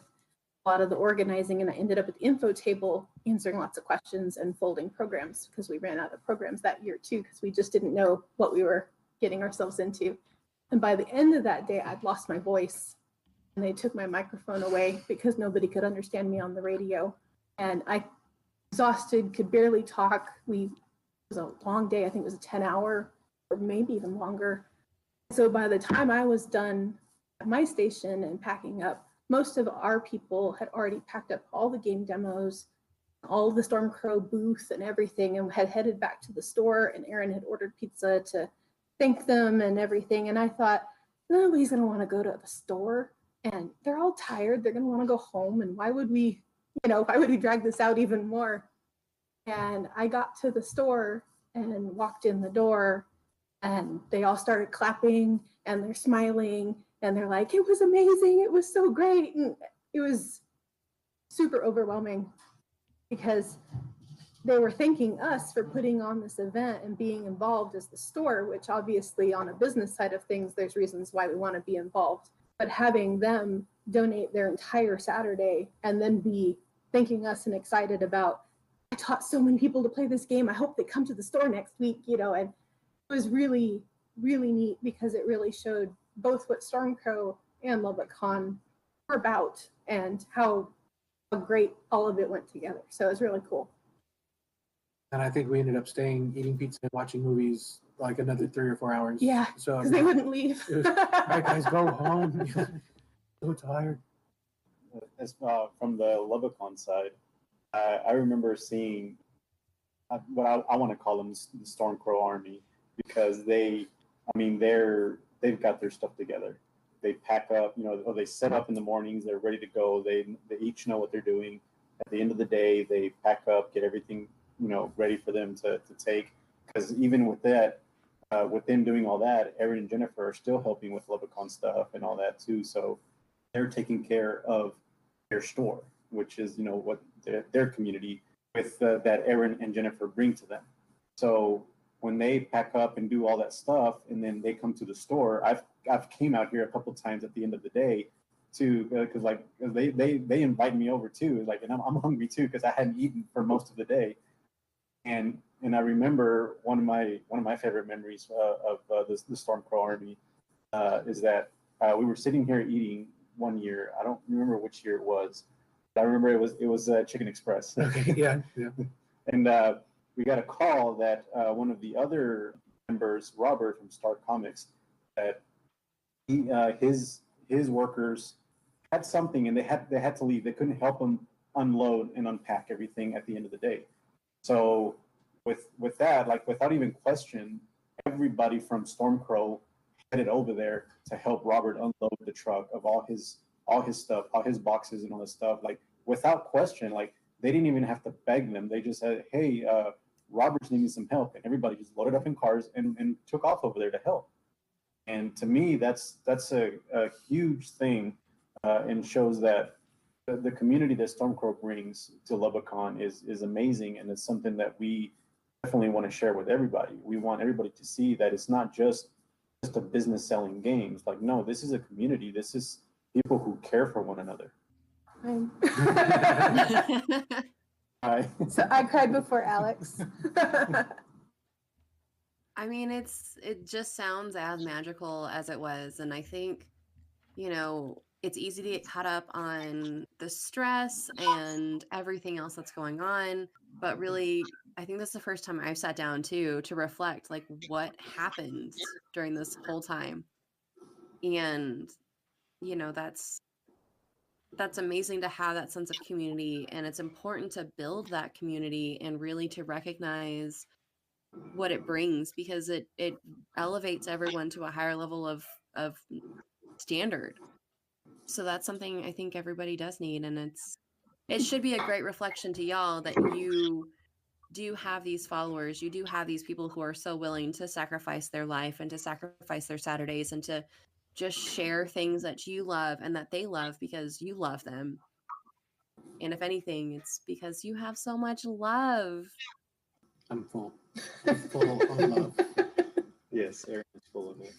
a lot of the organizing, and I ended up at the info table answering lots of questions and folding programs because we ran out of programs that year too, because we just didn't know what we were getting ourselves into. And by the end of that day, I'd lost my voice and they took my microphone away because nobody could understand me on the radio. And I, exhausted, could barely talk. It was a long day. I think it was a 10-hour or maybe even longer. So by the time I was done at my station and packing up, most of our people had already packed up all the game demos, all the Stormcrow booth and everything, and had headed back to the store. And Aaron had ordered pizza to thank them and everything. And I thought, nobody's going to want to go to the store. And they're all tired. They're going to want to go home. And why would we drag this out even more? And I got to the store and walked in the door, and they all started clapping and they're smiling and they're like, it was amazing. It was so great. And it was super overwhelming because they were thanking us for putting on this event and being involved as the store, which obviously on a business side of things, there's reasons why we want to be involved. But having them donate their entire Saturday and then be thanking us and excited about, I taught so many people to play this game. I hope they come to the store next week, and it was really, really neat because it really showed both what Stormcrow and Lubbock Con were about and how great all of it went together. So it was really cool. And I think we ended up staying, eating pizza, and watching movies like another 3 or 4 hours. Yeah, so because they wouldn't leave. All right, guys, go home. So tired. As from the Lubbock Con side, I remember seeing I want to call them the Stormcrow Army, because they've got their stuff together. They pack up, or they set up in the mornings. They're ready to go. They each know what they're doing. At the end of the day, they pack up, get everything ready for them to take. Because even with that, with them doing all that, Aaron and Jennifer are still helping with Lubbock-Con stuff and all that too. So they're taking care of their store, which is what their community with that Aaron and Jennifer bring to them. So when they pack up and do all that stuff, and then they come to the store, I've came out here a couple times at the end of the day too, because they invite me over too, and I'm hungry too because I hadn't eaten for most of the day, and I remember one of my favorite memories of the Stormcrow Army is that we were sitting here eating one year. I don't remember which year it was. I remember it was Chicken Express. Okay, yeah. And we got a call that one of the other members, Robert from Star Comics, that his workers had something and they had to leave. They couldn't help them unload and unpack everything at the end of the day. So with that, without even question, everybody from Stormcrow headed over there to help Robert unload the truck of all his stuff, all his boxes and all this stuff. Without question, they didn't even have to beg them. They just said, "Hey, Robert's needing some help," and everybody just loaded up in cars and took off over there to help. And to me, that's a huge thing, and shows that the community that Stormcrow brings to Lubbock-Con is amazing, and it's something that we definitely want to share with everybody. We want everybody to see that it's not just a business selling games. No, this is a community. This is people who care for one another. So I cried before Alex. I mean, it just sounds as magical as it was. And I think, it's easy to get caught up on the stress and everything else that's going on. But really, I think this is the first time I've sat down too to reflect what happened during this whole time. And, that's amazing to have that sense of community. And it's important to build that community and really to recognize what it brings, because it elevates everyone to a higher level of standard. So that's something I think everybody does need, and it should be a great reflection to y'all that you do have these followers, you do have these people who are so willing to sacrifice their life and to sacrifice their Saturdays and to just share things that you love and that they love because you love them. And if anything, it's because you have so much love. I'm full. I'm full of love. Yes, Aaron is full of it.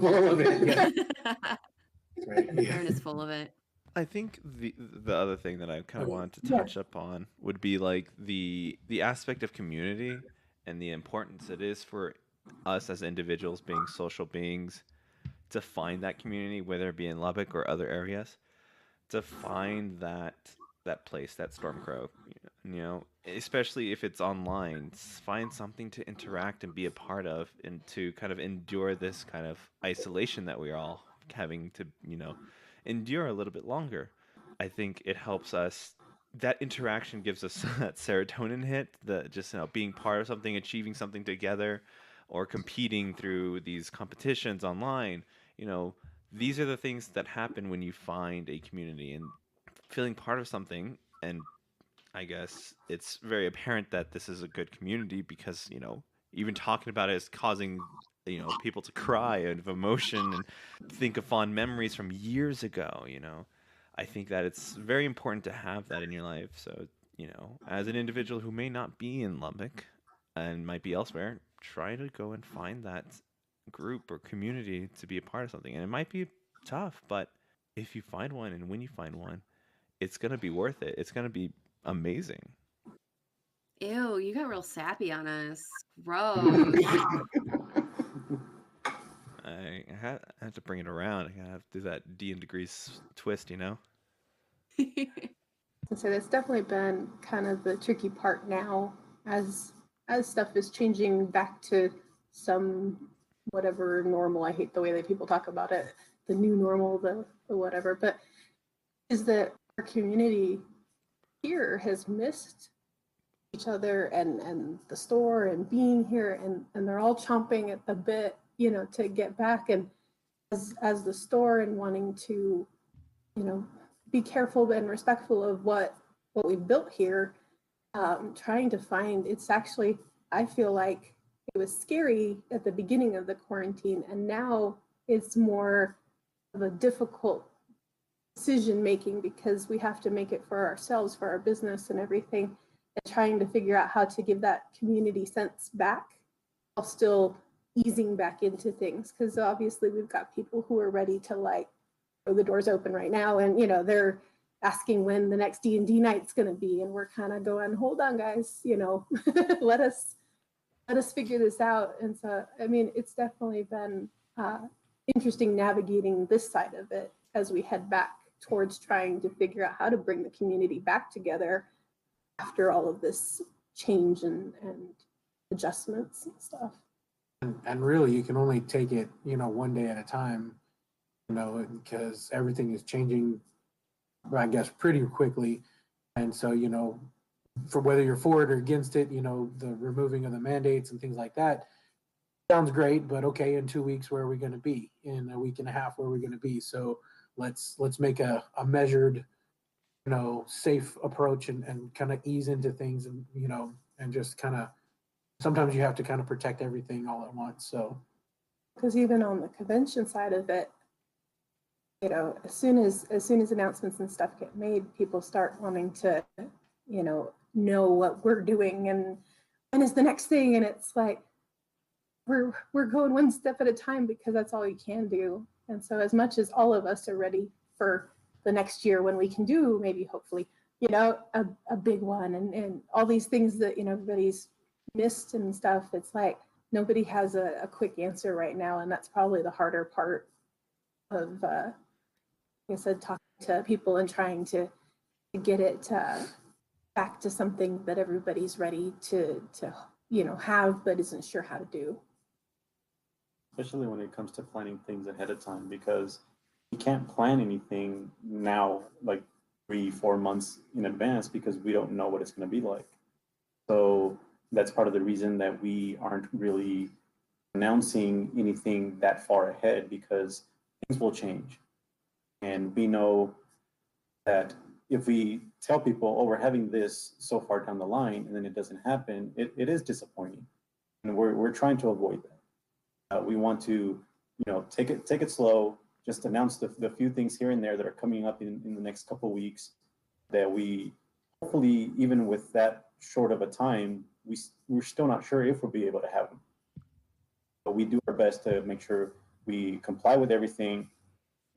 Full of it, yeah. Right, yeah. Aaron is full of it. I think the other thing that I kind of wanted to touch up on would be the aspect of community and the importance it is for us as individuals, being social beings, to find that community, whether it be in Lubbock or other areas, to find that place, that Stormcrow, especially if it's online, find something to interact and be a part of, and to kind of endure this kind of isolation that we're all having to, endure a little bit longer. I think it helps us. That interaction gives us that serotonin hit, that just being part of something, achieving something together, or competing through these competitions online. These are the things that happen when you find a community and feeling part of something. And I guess it's very apparent that this is a good community because, even talking about it is causing, people to cry out of emotion and think of fond memories from years ago. I think that it's very important to have that in your life. So, as an individual who may not be in Lubbock and might be elsewhere, try to go and find that group or community to be a part of something. And it might be tough, but if you find one and when you find one, it's going to be worth it. It's going to be amazing. Ew, you got real sappy on us. Gross. I have to bring it around. I have to do that D and degrees twist, So that's definitely been kind of the tricky part now as stuff is changing back to some whatever normal. I hate the way that people talk about it, the new normal, the whatever, but is that our community here has missed each other and the store and being here, and they're all chomping at the bit, you know, to get back. And as the store and wanting to, you know, be careful and respectful of what we've built here, trying to find, it's actually, I feel like it was scary at the beginning of the quarantine, and now it's more of a difficult decision making because we have to make it for ourselves, for our business and everything, and trying to figure out how to give that community sense back while still easing back into things. Because obviously we've got people who are ready to like throw the doors open right now, and you know, they're asking when the next D&D night's going to be, and we're kind of going, hold on guys, you know, let us figure this out. And so I mean, it's definitely been interesting navigating this side of it as we head back towards trying to figure out how to bring the community back together after all of this change and adjustments and stuff. And really, you can only take it, you know, one day at a time, you know, because everything is changing, I guess, pretty quickly. And so, you know, for whether you're for it or against it, you know, the removing of the mandates and things like that sounds great, but okay, in 2 weeks, where are we going to be? In a week and a half, where are we going to be? So let's make a measured, you know, safe approach and kind of ease into things, and, you know, and just kind of, sometimes you have to kind of protect everything all at once. So, because even on the convention side of it, you know, as soon as announcements and stuff get made, people start wanting to, you know what we're doing and when is the next thing, and it's like we're going one step at a time because that's all you can do. And so as much as all of us are ready for the next year when we can do maybe hopefully, you know, a big one and all these things that, you know, everybody's missed and stuff, it's like nobody has a quick answer right now, and that's probably the harder part of like I said, talking to people and trying to get it back to something that everybody's ready to you know, have but isn't sure how to do. Especially when it comes to planning things ahead of time, because you can't plan anything now like 3-4 months in advance because we don't know what it's going to be like. So that's part of the reason that we aren't really announcing anything that far ahead, because things will change. And we know that if we tell people, oh, we're having this so far down the line, and then it doesn't happen, it is disappointing. And we're trying to avoid that. We want to, you know, take it slow, just announce the few things here and there that are coming up in the next couple of weeks, that we hopefully, even with that short of a time, we're still not sure if we'll be able to have them. But we do our best to make sure we comply with everything.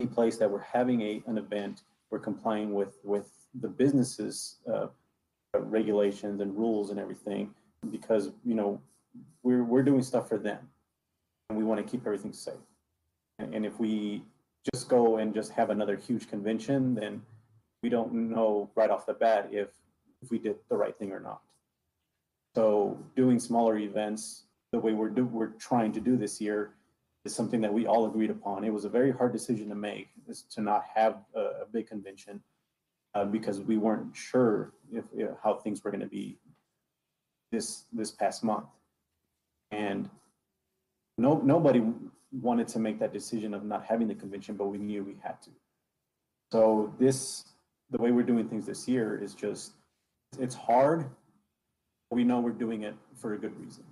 Any place that we're having an event, we're complying with the businesses regulations and rules and everything, because, you know, we're doing stuff for them, and we want to keep everything safe. And if we just go and just have another huge convention, then we don't know right off the bat if we did the right thing or not. So doing smaller events the way we're trying to do this year is something that we all agreed upon. It was a very hard decision to make, is to not have a big convention because we weren't sure if how things were going to be this past month, and nobody wanted to make that decision of not having the convention, but we knew we had to. So the way we're doing things this year is just, it's hard. We know we're doing it for a good reason.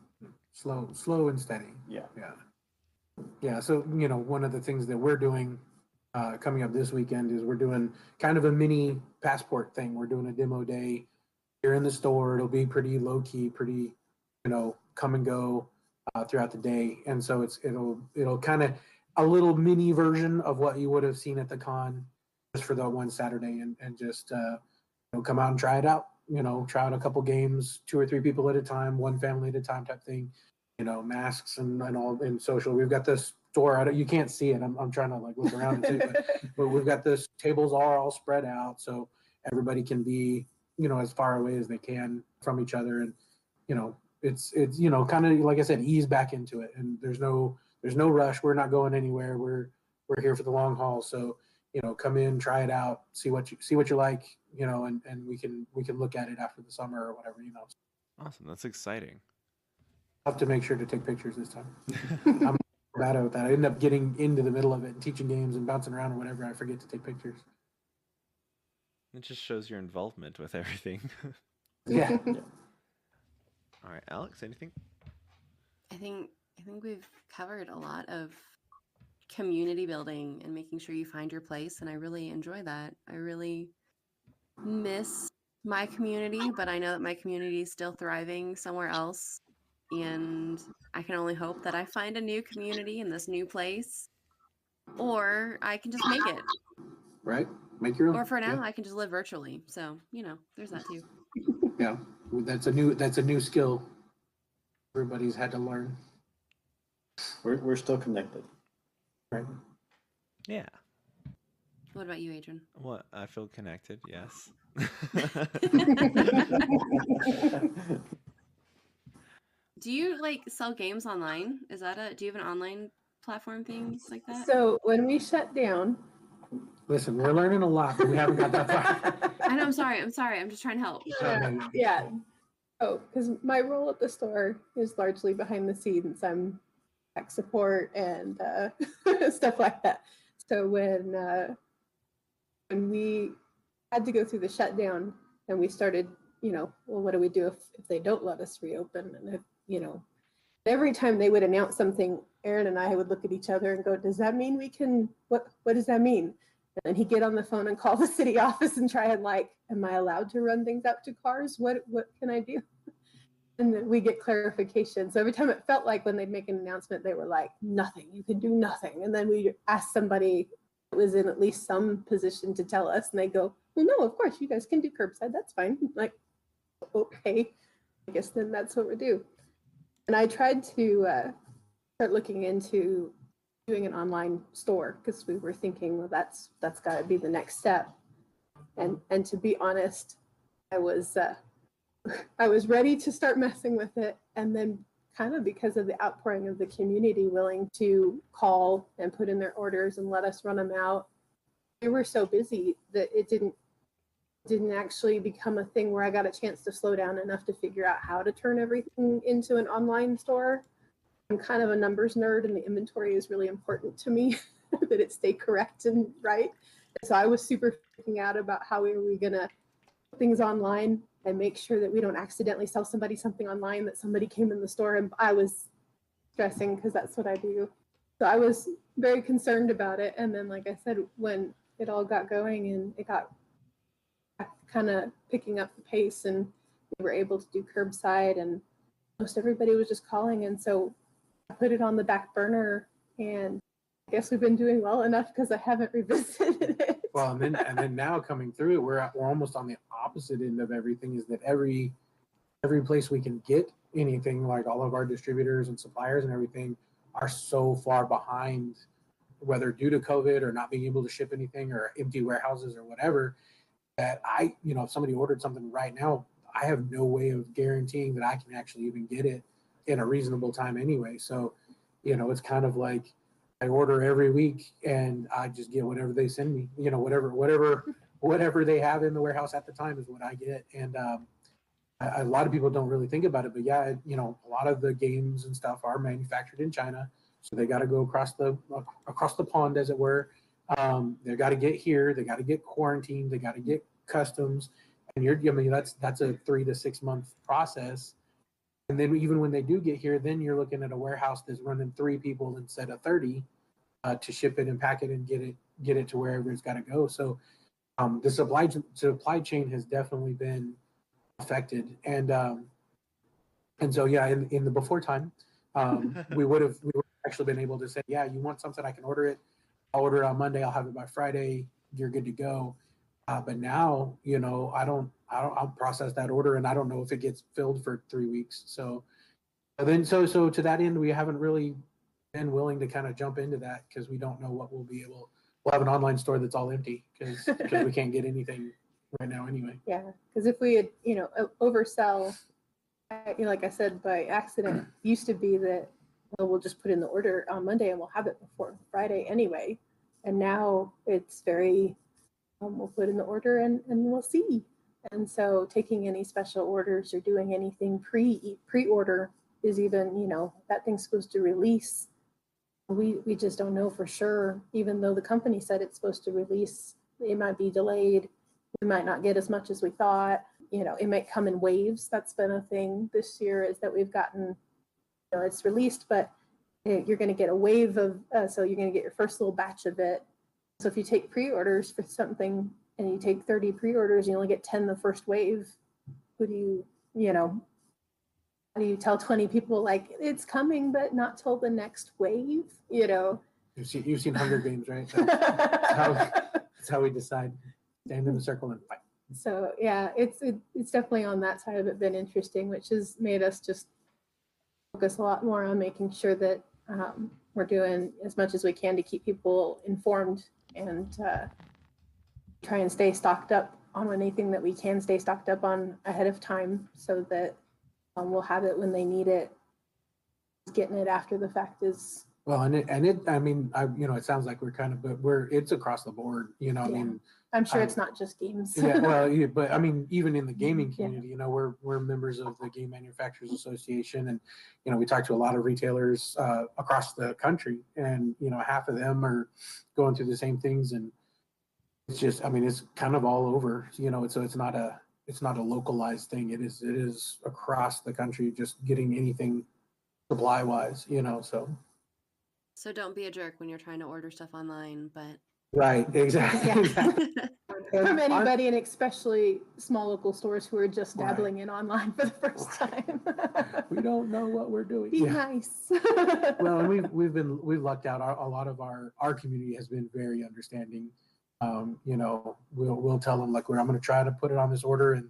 slow and steady. Yeah. So, you know, one of the things that we're doing coming up this weekend is we're doing kind of a mini passport thing. We're doing a demo day here in the store. It'll be pretty low key, pretty, you know, come and go throughout the day. And so it'll kind of a little mini version of what you would have seen at the con, just for the one Saturday, and just you know, come out and try it out. You know, try out a couple games, 2 or 3 people at a time, one family at a time type thing. You know, masks and all, and social. We've got this store out. You can't see it. I'm trying to like look around and see it, but we've got this, tables are all spread out so everybody can be, you know, as far away as they can from each other. And, you know, it's you know, kind of like I said, ease back into it. And there's no rush. We're not going anywhere. We're here for the long haul. So, you know, come in, try it out, see what you like, you know, and we can look at it after the summer or whatever, you know. Awesome. That's exciting. I'll have to make sure to take pictures this time. I'm bad at that. I end up getting into the middle of it and teaching games and bouncing around or whatever. I forget to take pictures. It just shows your involvement with everything. Yeah. All right, Alex, anything? I think we've covered a lot of community building and making sure you find your place, and I really enjoy that. I really miss my community, but I know that my community is still thriving somewhere else, and I can only hope that I find a new community in this new place, or I can just make it. Right? Make your own. Or for now, Yeah. I can just live virtually. So, there's that too. Yeah. That's a new skill everybody's had to learn. We're still connected. Right. Yeah. What about you, Adrian? What? I feel connected, yes. Do you sell games online? Do you have an online platform thing like that? So when we shut down, Listen, we're learning a lot, but we haven't got that far. I know, I'm sorry. I'm just trying to help. yeah. Oh, because my role at the store is largely behind the scenes. I'm tech support and stuff like that. So when we had to go through the shutdown and we started, well, what do we do if they don't let us reopen? And every time they would announce something, Aaron and I would look at each other and go, does that mean we can, what does that mean? And then he'd get on the phone and call the city office and try and am I allowed to run things out to cars? What can I do? And then we get clarification. So every time it felt like when they'd make an announcement, they were like, nothing, you can do nothing. And then we asked somebody that was in at least some position to tell us, and they go, well, no, of course, you guys can do curbside. That's fine. Like, okay, I guess then that's what we do. And I tried to start looking into doing an online store because we were thinking, well, that's got to be the next step. And to be honest, I was ready to start messing with it, and then kind of because of the outpouring of the community willing to call and put in their orders and let us run them out, we were so busy that it didn't actually become a thing where I got a chance to slow down enough to figure out how to turn everything into an online store. I'm kind of a numbers nerd, and the inventory is really important to me that it stay correct and right. So I was super freaking out about how we were going to put things online and make sure that we don't accidentally sell somebody something online that somebody came in the store, and I was stressing because that's what I do. So I was very concerned about it. And then, like I said, when it all got going and it got kind of picking up the pace and we were able to do curbside, and most everybody was just calling. And so I put it on the back burner, and I guess we've been doing well enough because I haven't revisited it. Well, and then now coming through it, we're almost on the opposite end of everything. Is that every place we can get anything, like all of our distributors and suppliers and everything, are so far behind, whether due to COVID or not being able to ship anything or empty warehouses or whatever, that if somebody ordered something right now, I have no way of guaranteeing that I can actually even get it in a reasonable time anyway. So, it's kind of like I order every week and I just get whatever they send me, whatever they have in the warehouse at the time is what I get. And a lot of people don't really think about it, but yeah, a lot of the games and stuff are manufactured in China. So they got to go across the pond, as it were. They got to get here. They got to get quarantined. They got to get customs. And that's a 3 to 6 month process. And then even when they do get here, then you're looking at a warehouse that's running 3 people instead of 30 to ship it and pack it and get it to wherever it's got to go. So the supply chain has definitely been affected. And so yeah, in the before time, we would have actually been able to say, yeah, you want something, I can order it. I'll order it on Monday. I'll have it by Friday. You're good to go. But now, I'll process that order, and I don't know if it gets filled for 3 weeks. So to that end, we haven't really been willing to kind of jump into that because we don't know what we'll have an online store that's all empty because we can't get anything right now anyway. Yeah, because if we had, oversell, like I said, by accident, used to be that, well, we'll just put in the order on Monday and we'll have it before Friday anyway. And now it's very, we'll put in the order and we'll see. And so taking any special orders or doing anything pre-order is even, that thing's supposed to release. We just don't know for sure, even though the company said it's supposed to release, it might be delayed. We might not get as much as we thought. It might come in waves. That's been a thing this year, is that we've gotten, it's released, but you're going to get a wave of, so you're going to get your first little batch of it. So if you take pre-orders for something and you take 30 pre-orders, you only get 10 the first wave. Who do how do you tell 20 people like it's coming, but not till the next wave? You've seen Hunger Games, right? That's how we decide. Stand in the circle and fight. So yeah, it's definitely on that side of it been interesting, which has made us just focus a lot more on making sure that we're doing as much as we can to keep people informed and try and stay stocked up on anything that we can stay stocked up on ahead of time, so that we'll have it when they need it. Getting it after the fact is well, it sounds like we're kind of, but it's across the board. I mean, I'm sure it's not just games. Yeah, well, yeah, but I mean, even in the gaming community, we're members of the Game Manufacturers Association, and we talk to a lot of retailers across the country, and half of them are going through the same things, and it's just, it's kind of all over. So it's not a localized thing. It is across the country, just getting anything supply wise. So don't be a jerk when you're trying to order stuff online, but Right, exactly. From anybody, and especially small local stores who are just dabbling in online for the first time. We don't know what we're doing. Be nice. Well, and we've lucked out. A lot of our community has been very understanding. We'll tell them, like, I'm going to try to put it on this order, and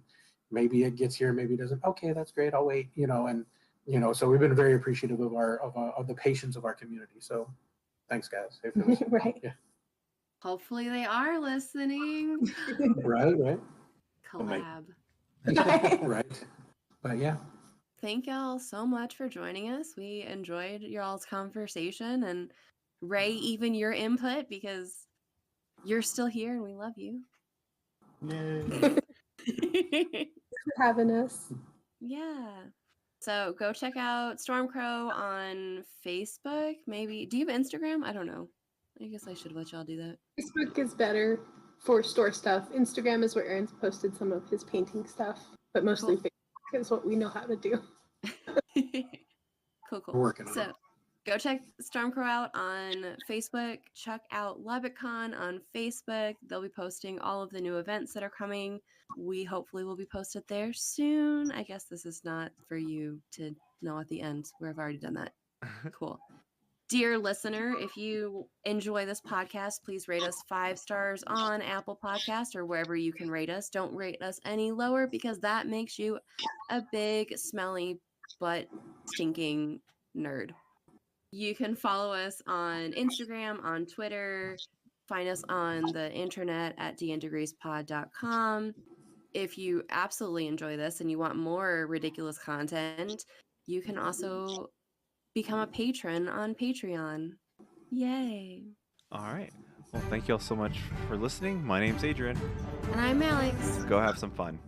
maybe it gets here, maybe it doesn't. Okay, that's great. I'll wait. So we've been very appreciative of the patience of our community. So thanks, guys. Right. Yeah. hopefully they are listening. Right. Collab. Right. But yeah. Thank y'all so much for joining us. We enjoyed y'all's conversation, and Ray, even your input, because you're still here and we love you. Yay. For having us. Yeah. So go check out Stormcrow on Facebook. Maybe. Do you have Instagram? I don't know. I guess I should let y'all do that. Facebook is better for store stuff. Instagram is where Aaron's posted some of his painting stuff, but mostly Facebook is what we know how to do. Cool. We're working on So it. go check Stormcrow out on Facebook. Check out Lubbock Con on Facebook. They'll be posting all of the new events that are coming. We hopefully will be posted there soon. I guess this is not for you to know at the end. We've already done that. Cool. Dear listener, if you enjoy this podcast, please rate us 5 stars on Apple Podcast or wherever you can rate us. Don't rate us any lower, because that makes you a big, smelly, butt stinking nerd. You can follow us on Instagram, on Twitter, find us on the internet at dndegreespod.com. If you absolutely enjoy this and you want more ridiculous content, you can also become a patron on Patreon. Yay. All right. Well, thank you all so much for listening. My name's Adrian. And I'm Alex. Go have some fun.